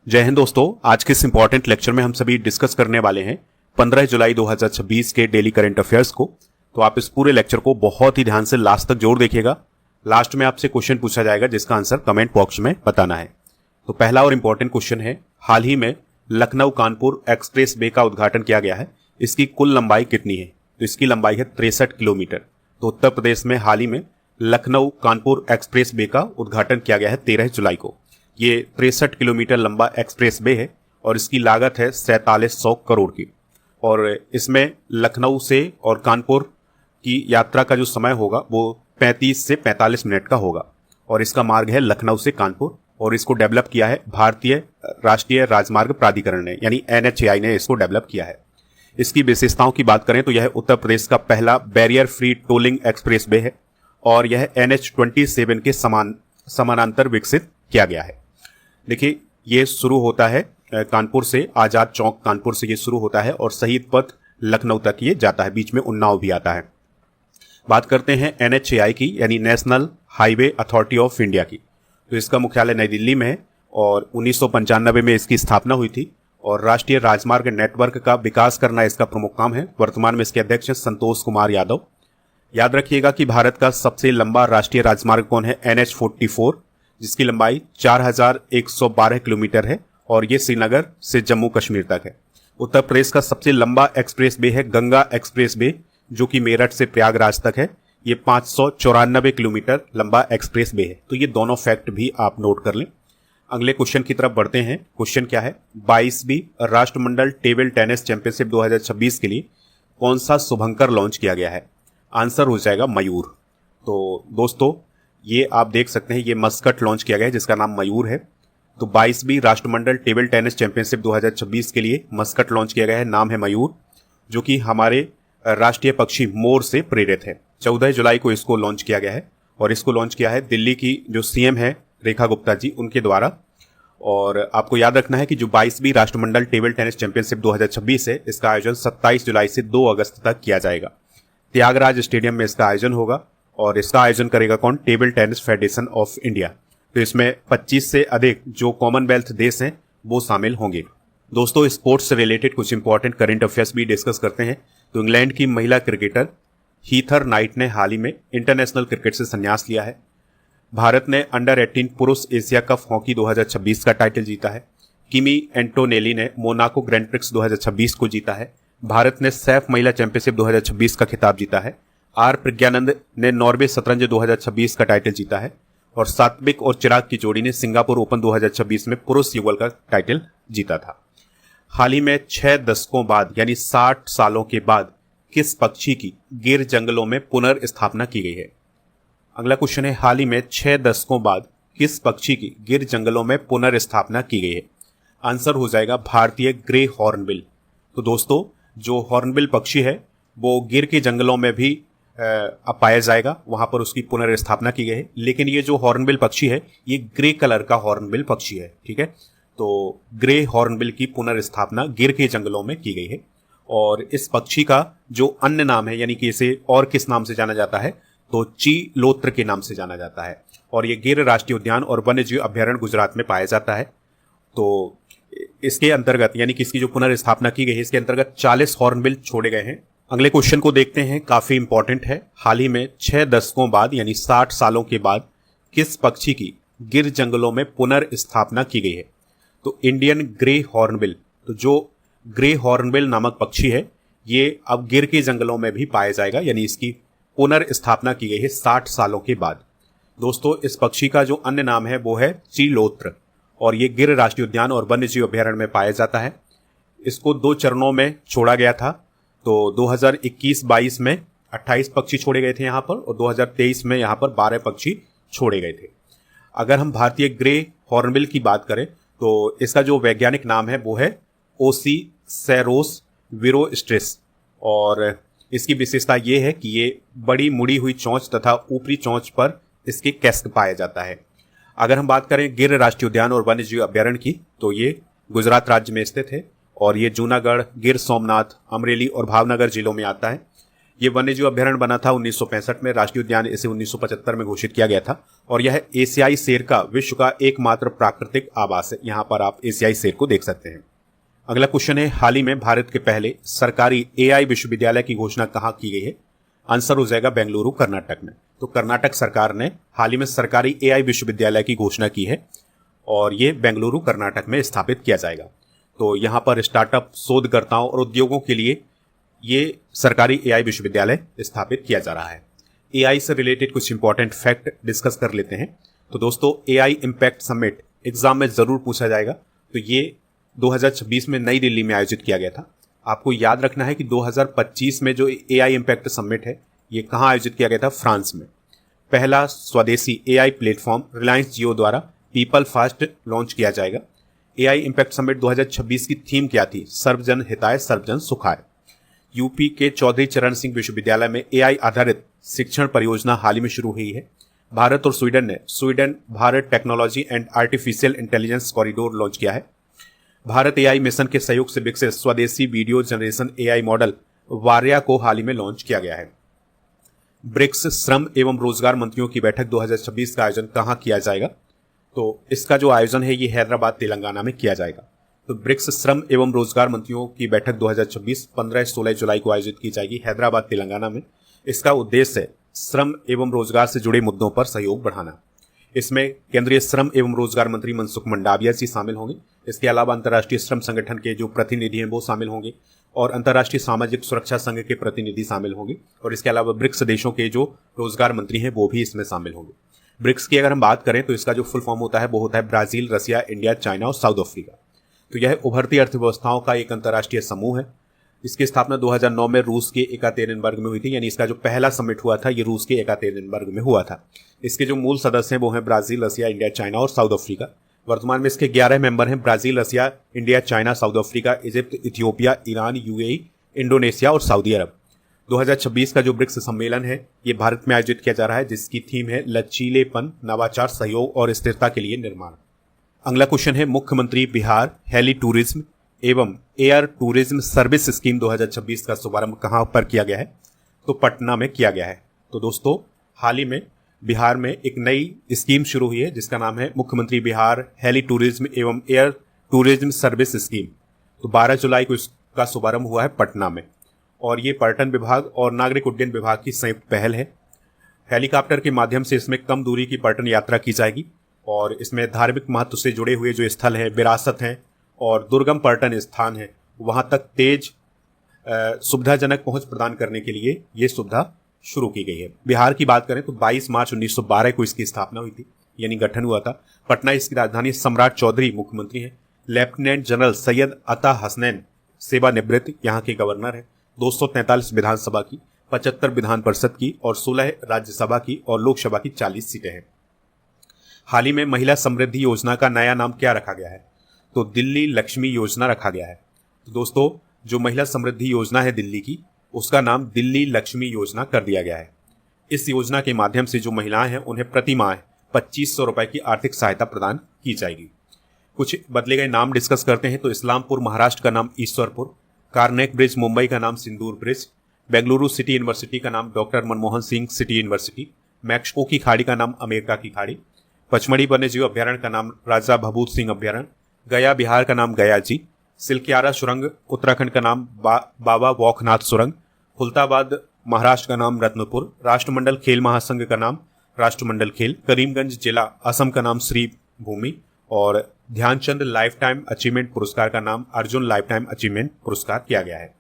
जय हिंद दोस्तों। आज के इस इंपॉर्टेंट लेक्चर में हम सभी डिस्कस करने वाले हैं 15 जुलाई 2026 के डेली करंट अफेयर्स को। तो आप इस पूरे लेक्चर को बहुत ही ध्यान से लास्ट तक जरूर देखिएगा। लास्ट में आपसे क्वेश्चन पूछा जाएगा जिसका आंसर कमेंट बॉक्स में बताना है। तो पहला और इंपॉर्टेंट क्वेश्चन है, हाल ही में लखनऊ कानपुर एक्सप्रेस वे का उद्घाटन किया गया है, इसकी कुल लंबाई कितनी है? तो इसकी लंबाई है 63 किलोमीटर। तो उत्तर प्रदेश में हाल ही में लखनऊ कानपुर एक्सप्रेस वे का उद्घाटन किया गया है 13 जुलाई को। ये 63 किलोमीटर लंबा एक्सप्रेस वे है और इसकी लागत है 4700 करोड़ की। और इसमें लखनऊ से और कानपुर की यात्रा का जो समय होगा वो 35 से 45 मिनट का होगा। और इसका मार्ग है लखनऊ से कानपुर और इसको डेवलप किया है भारतीय राष्ट्रीय राजमार्ग प्राधिकरण ने, यानी NHAI ने इसको डेवलप किया है। इसकी विशेषताओं की बात करें तो यह उत्तर प्रदेश का पहला barrier free tolling express way है और यह NH-27 के समानांतर विकसित किया गया है। देखिए, ये शुरू होता है कानपुर से, आजाद चौक कानपुर से ये शुरू होता है और शहीद पथ लखनऊ तक ये जाता है, बीच में उन्नाव भी आता है। बात करते हैं NHAI की, यानी national highway authority of India की। तो इसका मुख्यालय नई दिल्ली में है और 1995 में इसकी स्थापना हुई थी और राष्ट्रीय राजमार्ग नेटवर्क का विकास करना इसका प्रमुख काम है। वर्तमान में इसके अध्यक्ष हैं संतोष कुमार यादव। याद रखिएगा कि भारत का सबसे लंबा राष्ट्रीय राजमार्ग कौन है? NH-44, जिसकी लंबाई 4112 किलोमीटर है और ये श्रीनगर से जम्मू कश्मीर तक है। उत्तर प्रदेश का सबसे लंबा एक्सप्रेस वे है गंगा एक्सप्रेस वे, जो कि मेरठ से प्रयागराज तक है। ये 594 किलोमीटर लंबा एक्सप्रेस वे है। तो ये दोनों फैक्ट भी आप नोट कर लें। अगले क्वेश्चन की तरफ बढ़ते हैं। क्वेश्चन क्या है? 22वीं राष्ट्रमंडल टेबल टेनिस चैंपियनशिप 2026 के लिए कौन सा शुभंकर लॉन्च किया गया है? आंसर हो जाएगा मयूर। तो दोस्तों, ये आप देख सकते हैं, ये मस्कट लॉन्च किया गया है जिसका नाम मयूर है। तो 22वीं राष्ट्रमंडल टेबल टेनिस चैंपियनशिप 2026 के लिए मस्कट लॉन्च किया गया है, नाम है मयूर, जो कि हमारे राष्ट्रीय पक्षी मोर से प्रेरित है। 14 जुलाई को इसको लॉन्च किया गया है और इसको लॉन्च किया है दिल्ली की जो CM है रेखा गुप्ता जी, उनके द्वारा। और आपको याद रखना है कि जो 22वीं राष्ट्रमंडल टेबल टेनिस चैंपियनशिप 2026 है, इसका आयोजन 27 जुलाई से 2 अगस्त तक किया जाएगा। त्यागराज स्टेडियम में इसका आयोजन होगा और इसका आयोजन करेगा कौन? Table tennis federation of India. तो इसमें 25 से अधिक जो कॉमनवेल्थ देश हैं वो शामिल होंगे। दोस्तों, स्पोर्ट्स से रिलेटेड कुछ इंपॉर्टेंट करंट अफेयर्स भी डिस्कस करते हैं। तो इंग्लैंड की महिला क्रिकेटर हीथर नाइट ने हाल ही में इंटरनेशनल क्रिकेट से संन्यास लिया है। भारत ने अंडर 18 पुरुष एशिया कप हॉकी 2026 का टाइटल जीता है। किमी एंटोनेली ने मोनाको ग्रैंड प्रिक्स 2026 को जीता है। भारत ने सैफ महिला चैंपियनशिप 2026 का खिताब जीता है। आर प्रज्ञानंद ने नॉर्वे शतरंज 2026 का टाइटल जीता है और सात्विक और चिराग की जोड़ी ने सिंगापुर ओपन 2026 में पुरुष युगल का टाइटल जीता था। हाल ही में 6 दशकों बाद, यानी 60 सालों के बाद, किस पक्षी की गिर जंगलों में पुनर्स्थापना की गई है? अगला क्वेश्चन है, हाल ही में 6 दशकों बाद किस पक्षी की गिर जंगलों में पुनर्स्थापना की गई है? आंसर हो जाएगा भारतीय ग्रे हॉर्नबिल। तो दोस्तों, जो हॉर्नबिल पक्षी है वो गिर के जंगलों में भी अब पाया जाएगा, वहां पर उसकी पुनर्स्थापना की गई है। लेकिन ये जो हॉर्नबिल पक्षी है ये ग्रे कलर का हॉर्नबिल पक्षी है, ठीक है। तो ग्रे हॉर्नबिल की पुनर्स्थापना गिर के जंगलों में की गई है। और इस पक्षी का जो अन्य नाम है, यानी कि इसे और किस नाम से जाना जाता है, तो चीलोत्र के नाम से जाना जाता है। और ये गिर राष्ट्रीय उद्यान और वन्यजीव अभ्यारण्य गुजरात में पाया जाता है। तो इसके अंतर्गत, यानी कि इसकी जो पुनर्स्थापना की गई है, इसके अंतर्गत 40 हॉर्नबिल छोड़े गए हैं। अगले क्वेश्चन को देखते हैं, काफी इंपॉर्टेंट है। हाल ही में 6 दशकों बाद, यानी 60 सालों के बाद, किस पक्षी की गिर जंगलों में पुनर्स्थापना की गई है? तो इंडियन ग्रे हॉर्नबिल। तो जो ग्रे हॉर्नबिल नामक पक्षी है ये अब गिर के जंगलों में भी पाया जाएगा, यानी इसकी पुनर्स्थापना की गई है 60 सालों के बाद। दोस्तों, इस पक्षी का जो अन्य नाम है वो है चीलोत्र और ये गिर राष्ट्रीय उद्यान और वन्यजीव अभ्यारण्य में पाया जाता है। इसको 2 चरणों में छोड़ा गया था। तो 2021-22 में 28 पक्षी छोड़े गए थे यहाँ पर और 2023 में यहाँ पर 12 पक्षी छोड़े गए थे। अगर हम भारतीय ग्रे हॉर्नबिल की बात करें तो इसका जो वैज्ञानिक नाम है वो है ओसीसेरोस विरोस्ट्रिस और इसकी विशेषता ये है कि ये बड़ी मुड़ी हुई चोंच तथा ऊपरी चोंच पर इसके कैस्क पाया जाता है। अगर हम बात करें गिर राष्ट्रीय उद्यान और वन्यजीव अभ्यारण्य की, तो ये गुजरात राज्य में स्थित है और ये जूनागढ़, गिर सोमनाथ, अमरेली और भावनगर जिलों में आता है। ये वन्यजीव अभ्यारण्य बना था 1965 में, राष्ट्रीय उद्यान इसे 1975 में घोषित किया गया था और यह एशियाई शेर का विश्व का एकमात्र प्राकृतिक आवास है। यहां पर आप एशियाई शेर को देख सकते हैं। अगला क्वेश्चन है, हाल ही में भारत के पहले सरकारी एआई विश्वविद्यालय की घोषणा कहां की गई है? आंसर हो जाएगा बेंगलुरु, कर्नाटक में। तो कर्नाटक सरकार ने हाल ही में सरकारी एआई विश्वविद्यालय की घोषणा की है और ये बेंगलुरु, कर्नाटक में स्थापित किया जाएगा। तो यहां पर स्टार्टअप, शोधकर्ताओं और उद्योगों के लिए ये सरकारी एआई विश्वविद्यालय स्थापित किया जा रहा है। एआई से रिलेटेड कुछ इंपॉर्टेंट फैक्ट डिस्कस कर लेते हैं। तो दोस्तों, एआई इम्पैक्ट समिट एग्जाम में जरूर पूछा जाएगा। तो ये 2026 में नई दिल्ली में आयोजित किया गया था। आपको याद रखना है कि 2025 में जो एआई इम्पैक्ट समिट है ये कहां आयोजित किया गया था? फ्रांस में। पहला स्वदेशी एआई प्लेटफॉर्म रिलायंस जियो द्वारा पीपल फास्ट लॉन्च किया जाएगा। एआई इम्पैक्ट समिट 2026 की थीम क्या थी? सर्वजन हिताय सर्वजन सुखाय। यूपी के चौधरी चरण सिंह विश्वविद्यालय में एआई आधारित शिक्षण परियोजना हाल ही में शुरू हुई है। भारत और स्वीडन ने Sweden Bharat technology and artificial intelligence corridor launch किया है। भारत एआई मिशन के सहयोग से विकसित स्वदेशी वीडियो जनरेशन एआई मॉडल वार्या को हाल ही में लॉन्च किया गया है। ब्रिक्स श्रम एवं रोजगार मंत्रियों की बैठक 2026 का आयोजन कहां किया जाएगा? तो इसका जो आयोजन है ये हैदराबाद, तेलंगाना में किया जाएगा। तो ब्रिक्स श्रम एवं रोजगार मंत्रियों की बैठक 2026 15-16 जुलाई को आयोजित की जाएगी हैदराबाद, तेलंगाना में। इसका उद्देश्य है श्रम एवं रोजगार से जुड़े मुद्दों पर सहयोग बढ़ाना। इसमें केंद्रीय श्रम एवं रोजगार मंत्री मनसुख मंडाविया जी शामिल होंगे। इसके अलावा अंतर्राष्ट्रीय श्रम संगठन के जो प्रतिनिधि हैं वो शामिल होंगे और अंतर्राष्ट्रीय सामाजिक सुरक्षा संघ के प्रतिनिधि शामिल होंगे और इसके अलावा ब्रिक्स देशों के जो रोजगार मंत्री हैं वो भी इसमें शामिल होंगे। ब्रिक्स की अगर हम बात करें तो इसका जो फुल फॉर्म होता है वो होता है ब्राजील, रसिया, इंडिया, चाइना और साउथ अफ्रीका। तो यह उभरती अर्थव्यवस्थाओं का एक अंतर्राष्ट्रीय समूह है। इसकी स्थापना 2009 में रूस के एकातेरिनबर्ग में हुई थी, यानी इसका जो पहला समिट हुआ था ये रूस के एकातेरिनबर्ग में हुआ था। इसके जो मूल सदस्य हैं वो हैं ब्राजील, रसिया, इंडिया, चाइना और साउथ अफ्रीका। वर्तमान में इसके 11 मेंबर हैं, Brazil, Russia, India, China, South Africa, Egypt, Ethiopia, Iran, UAE, Indonesia और सऊदी अरब। 2026 का जो ब्रिक्स सम्मेलन है ये भारत में आयोजित किया जा रहा है, जिसकी थीम है लचीलेपन, नवाचार, सहयोग और स्थिरता के लिए निर्माण। अगला क्वेश्चन है, मुख्यमंत्री बिहार हेली टूरिज्म एवं एयर टूरिज्म सर्विस स्कीम 2026 का शुभारंभ कहां पर किया गया है? तो पटना में किया गया है। तो दोस्तों, हाल ही में बिहार में एक नई स्कीम शुरू हुई है जिसका नाम है मुख्यमंत्री बिहार हेली टूरिज्म एवं एयर टूरिज्म सर्विस स्कीम। तो 12 जुलाई को इसका शुभारंभ हुआ है पटना में और ये पर्यटन विभाग और नागरिक उड्डयन विभाग की संयुक्त पहल है। हेलीकॉप्टर के माध्यम से इसमें कम दूरी की पर्यटन यात्रा की जाएगी और इसमें धार्मिक महत्व से जुड़े हुए जो स्थल हैं, विरासत हैं और दुर्गम पर्यटन स्थान है वहां तक तेज सुविधाजनक पहुंच प्रदान करने के लिए ये सुविधा शुरू की गई है। बिहार की बात करें तो 22 मार्च 1912 को इसकी स्थापना हुई थी, यानी गठन हुआ था। पटना इसकी राजधानी। सम्राट चौधरी मुख्यमंत्री हैं। लेफ्टिनेंट जनरल सैयद अता हसनैन सेवानिवृत्त यहाँ के गवर्नर है। 243 विधानसभा की, 75 विधान परिषद की और 16 राज्यसभा की और लोकसभा की 40 सीटें हैं। हाल ही में महिला समृद्धि योजना का नया नाम क्या रखा गया है? तो दिल्ली लक्ष्मी योजना रखा गया है। तो दोस्तों, जो महिला समृद्धि योजना है दिल्ली की, उसका नाम दिल्ली लक्ष्मी योजना कर दिया गया है। इस योजना के माध्यम से जो महिलाएं हैं उन्हें प्रति माह 2500 रुपए की आर्थिक सहायता प्रदान की जाएगी। कुछ बदले गए नाम डिस्कस करते हैं। तो इस्लामपुर महाराष्ट्र का नाम ईश्वरपुर, कार्नेक ब्रिज मुंबई का नाम सिंदूर ब्रिज, बेंगलुरु सिटी यूनिवर्सिटी का नाम doctor Manmohan Singh city university, Mexico की खाड़ी का नाम अमेरिका की खाड़ी, पचमढ़ी वन्यजीव अभ्यारण्य का नाम राजा भभूत सिंह अभ्यारण्य, गया बिहार का नाम गया जी, सिलक्यारा सुरंग उत्तराखंड का नाम बाबा वौखनाथ सुरंग, फुलताबाद महाराष्ट्र का नाम रत्नपुर, राष्ट्रमंडल खेल महासंघ का नाम राष्ट्रमंडल खेल, करीमगंज जिला असम का नाम श्री भूमि और ध्यानचंद लाइफ टाइम अचीवमेंट पुरस्कार का नाम अर्जुन लाइफ टाइम अचीवमेंट पुरस्कार किया गया है।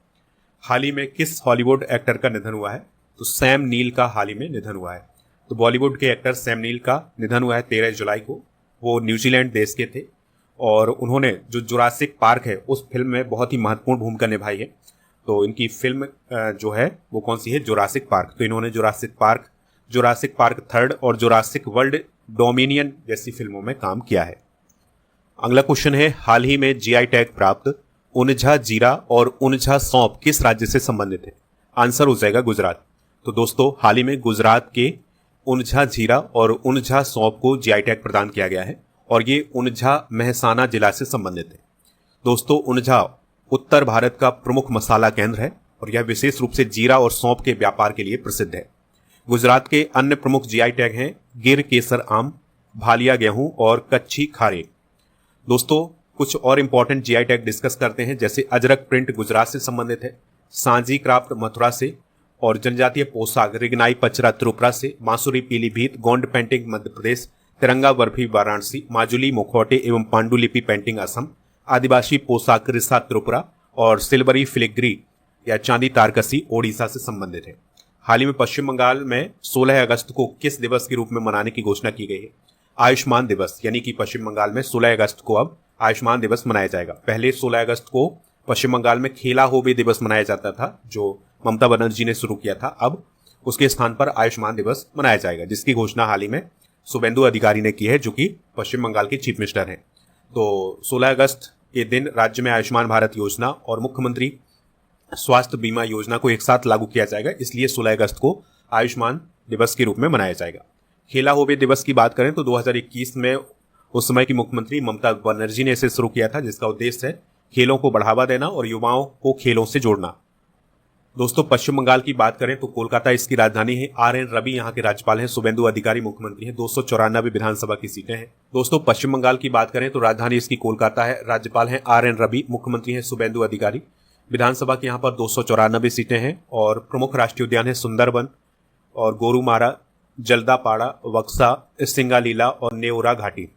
हाल ही में किस हॉलीवुड एक्टर का निधन हुआ है? तो सैम नील का हाल ही में निधन हुआ है। तो बॉलीवुड के एक्टर सैम नील का निधन हुआ है 13 जुलाई को। वो न्यूजीलैंड देश के थे और उन्होंने जो जुरासिक पार्क है उस फिल्म में बहुत ही महत्वपूर्ण भूमिका निभाई है। तो इनकी फिल्म जो है वो कौन सी है? Jurassic park. तो इन्होंने जुरासिक पार्क 3 और जुरासिक वर्ल्ड डोमिनियन जैसी फिल्मों में काम किया है। अगला क्वेश्चन है, हाल ही में जीआई टैग प्राप्त उनझा जीरा और उनझा सौंप किस राज्य से संबंधित है? आंसर हो जाएगा गुजरात। तो दोस्तों, हाल ही में गुजरात के उनझा जीरा और उनझा सौंप को जीआई टैग प्रदान किया गया है और ये उनझा मेहसाना जिला से संबंधित है। दोस्तों, उनझा उत्तर भारत का प्रमुख मसाला केंद्र है और यह विशेष रूप से जीरा और सौंफ के व्यापार के लिए प्रसिद्ध है। गुजरात के अन्य प्रमुख जीआई टैग हैं गिर केसर आम, भालिया गेहूं और कच्ची खारे। दोस्तों कुछ और इंपॉर्टेंट जीआई टैग डिस्कस करते हैं, जैसे अजरक प्रिंट गुजरात से संबंधित है, सांजी क्राफ्ट मथुरा से, और जनजातीय पोशाक रिगनाई पचरा त्रिपुरा से, बांसुरी पीलीभीत, गोंड पेंटिंग मध्य प्रदेश, तिरंगा बर्फी वाराणसी, माजुली मुखौटे एवं पांडुलिपि पेंटिंग असम, आदिवासी पोशाक रिसा त्रिपुरा और सिल्वरी फिलिग्री या चांदी तारकसी ओडिशा से संबंधित है। हाल ही में पश्चिम बंगाल में 16 अगस्त को किस दिवस के रूप में मनाने की घोषणा की गई है? आयुष्मान दिवस, यानी कि पश्चिम बंगाल में 16 अगस्त को अब आयुष्मान दिवस मनाया जाएगा। पहले 16 अगस्त को पश्चिम बंगाल में खेला होबे दिवस मनाया जाता था, जो ममता बनर्जी ने शुरू किया था। अब उसके स्थान पर आयुष्मान दिवस मनाया जाएगा, जिसकी घोषणा हाल ही में शुभेंदु अधिकारी ने की है, जो कि पश्चिम बंगाल के चीफ मिनिस्टर हैं। तो 16 अगस्त के दिन राज्य में आयुष्मान भारत योजना और मुख्यमंत्री स्वास्थ्य बीमा योजना को एक साथ लागू किया जाएगा, इसलिए 16 अगस्त को आयुष्मान दिवस के रूप में मनाया जाएगा। खेला होबे दिवस की बात करें तो 2021 में उस समय की मुख्यमंत्री ममता बनर्जी ने इसे शुरू किया था, जिसका उद्देश्य है खेलों को बढ़ावा देना और युवाओं को खेलों से जोड़ना। दोस्तों पश्चिम बंगाल की बात करें तो कोलकाता इसकी राजधानी है। RN रवि यहाँ के राज्यपाल हैं, शुभेंदु अधिकारी मुख्यमंत्री हैं। 294 विधानसभा की सीटें हैं। दोस्तों पश्चिम बंगाल की बात करें तो राजधानी इसकी कोलकाता है, राज्यपाल हैं RN रवि, मुख्यमंत्री हैं शुभेंदु अधिकारी। विधानसभा की यहाँ पर 294 सीटें हैं और प्रमुख राष्ट्रीय उद्यान है सुंदरबन और गोरुमारा, जल्दापाड़ा, वक्सा, सिंगालीला और नेओरा घाटी।